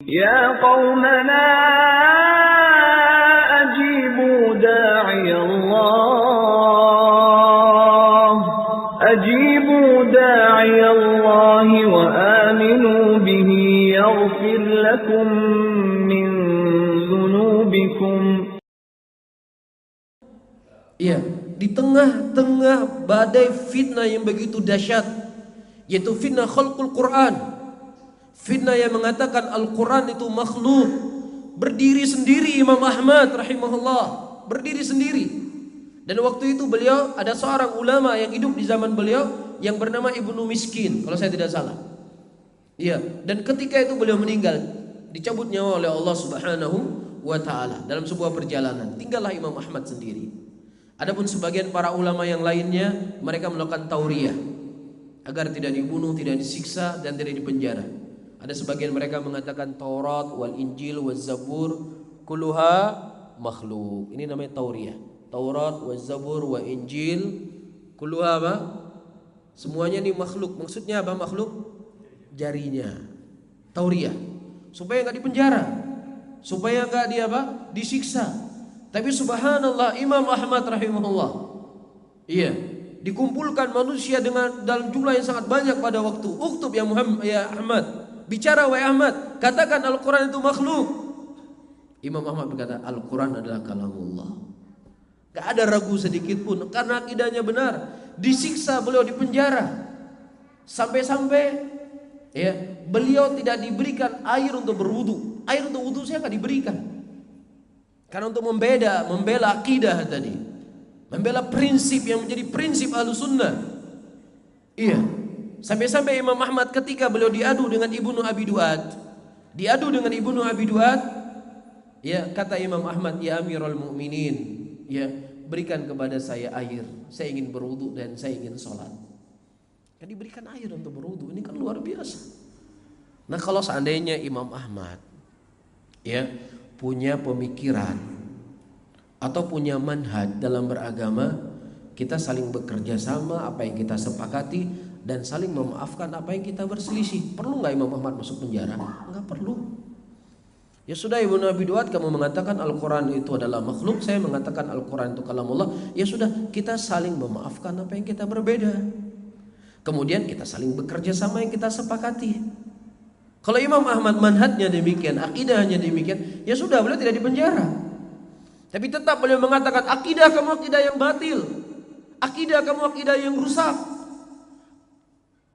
Ya qaumana ajibu da'i Allah wa aminu bihi yaghfir lakum min dhunubikum. Iya, di tengah-tengah badai fitnah yang begitu dahsyat, yaitu fitnah khalqul Quran, fitnah yang mengatakan Al-Quran itu makhluk, berdiri sendiri Imam Ahmad rahimahullah, berdiri sendiri. Dan waktu itu beliau, ada seorang ulama yang hidup di zaman beliau yang bernama Ibnu Miskin, kalau saya tidak salah. Iya, dan ketika itu beliau meninggal, dicabut nyawa oleh Allah Subhanahu wa taala dalam sebuah perjalanan. Tinggallah Imam Ahmad sendiri. Adapun sebagian para ulama yang lainnya, mereka melakukan tauriyah agar tidak dibunuh, tidak disiksa, dan tidak dipenjara. Ada sebagian mereka mengatakan Taurat wal Injil wal Zabur kulluha makhluk. Ini namanya tauriyah. Taurat wal Zabur wal Injil kulluha apa? Semuanya ini makhluk. Maksudnya apa makhluk? Jarinya. Tauriyah. Supaya enggak dipenjara. Supaya enggak dia apa? Disiksa. Tapi subhanallah Imam Ahmad rahimahullah, iya, dikumpulkan manusia dengan dalam jumlah yang sangat banyak pada waktu. Uktub ya Muhammad, ya Ahmad, bicara wahai Ahmad, katakan Al-Quran itu makhluk. Imam Ahmad berkata Al-Quran adalah kalamullah. Gak ada ragu sedikit pun karena akidahnya benar. Disiksa beliau, dipenjara, sampai-sampai ya beliau tidak diberikan air untuk berwudu. Air untuk wudu saya gak diberikan. Karena untuk membela akidah tadi, membela prinsip yang menjadi prinsip Ahlussunnah. Iya. Sampai-sampai Imam Ahmad ketika beliau diadu dengan Ibnu Abi Duad, ya kata Imam Ahmad, ya Amirul Mukminin, ya berikan kepada saya air. Saya ingin berwudu dan saya ingin sholat. Kan diberikan air untuk berwudu, ini kan luar biasa. Nah kalau seandainya Imam Ahmad, ya, punya pemikiran atau punya manhaj dalam beragama, kita saling bekerja sama apa yang kita sepakati dan saling memaafkan apa yang kita berselisih. Perlu nggak Imam Ahmad masuk penjara? Nggak perlu. Ya sudah, Ibnu Abi Duad kamu mengatakan Al-Quran itu adalah makhluk, saya mengatakan Al-Quran itu kalamullah. Ya sudah, kita saling memaafkan apa yang kita berbeda. Kemudian kita saling bekerja sama yang kita sepakati. Kalau Imam Ahmad manhajnya demikian, akidahnya demikian, ya sudah, beliau tidak dipenjara. Tapi tetap beliau mengatakan akidah kamu akidah yang batil, akidah kamu akidah yang rusak.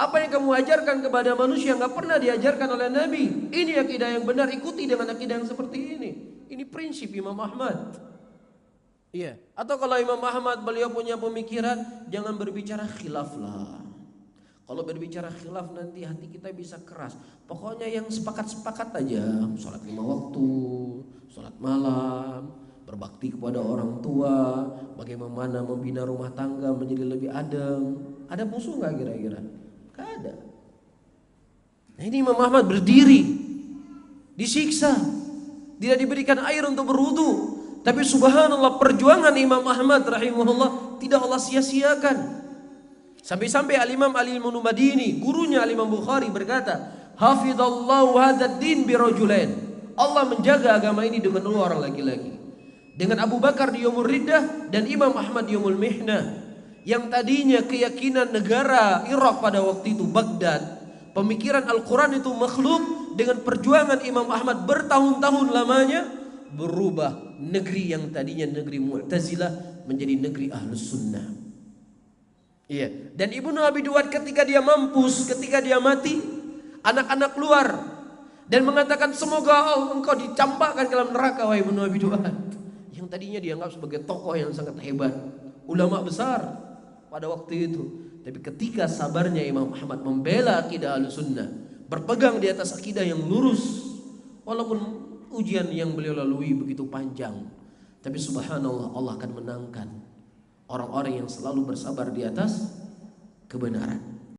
Apa yang kamu ajarkan kepada manusia nggak pernah diajarkan oleh Nabi. Ini akidah yang benar, ikuti dengan akidah yang seperti ini. Ini prinsip Imam Ahmad. Iya. Atau kalau Imam Ahmad beliau punya pemikiran, jangan berbicara khilaf lah. Kalau berbicara khilaf nanti hati kita bisa keras. Pokoknya yang sepakat-sepakat aja. Sholat 5 waktu, sholat malam, berbakti kepada orang tua, bagaimana membina rumah tangga menjadi lebih adem. Ada musuh gak kira-kira? Gak ada. Nah ini Imam Ahmad berdiri, disiksa, tidak diberikan air untuk berwudu. Tapi subhanallah perjuangan Imam Ahmad rahimahullah tidak Allah sia-siakan. Sampai-sampai Al-Imam Ali Al-Madini, gurunya Al-Imam Bukhari berkata, hafidhallahu hadzal din birajulain. Allah menjaga agama ini dengan 2 orang laki-laki. Dengan Abu Bakar di yaumul riddah dan Imam Ahmad di yaumul mihnah. Yang tadinya keyakinan negara Irak pada waktu itu Baghdad, pemikiran Al-Quran itu makhluk, dengan perjuangan Imam Ahmad bertahun-tahun lamanya berubah negeri yang tadinya negeri Mu'tazilah menjadi negeri Ahlus Sunnah. Iya. Dan Ibnu Abi Duad ketika dia mampus, ketika dia mati, anak-anak keluar dan mengatakan semoga engkau dicampakkan ke dalam neraka wahai Ibnu Abi Duad. Yang tadinya dianggap sebagai tokoh yang sangat hebat, ulama besar pada waktu itu. Tapi ketika sabarnya Imam Ahmad membela akidah Ahlussunnah, berpegang di atas akidah yang lurus, walaupun ujian yang beliau lalui begitu panjang, tapi subhanallah Allah akan menangkan orang-orang yang selalu bersabar di atas kebenaran.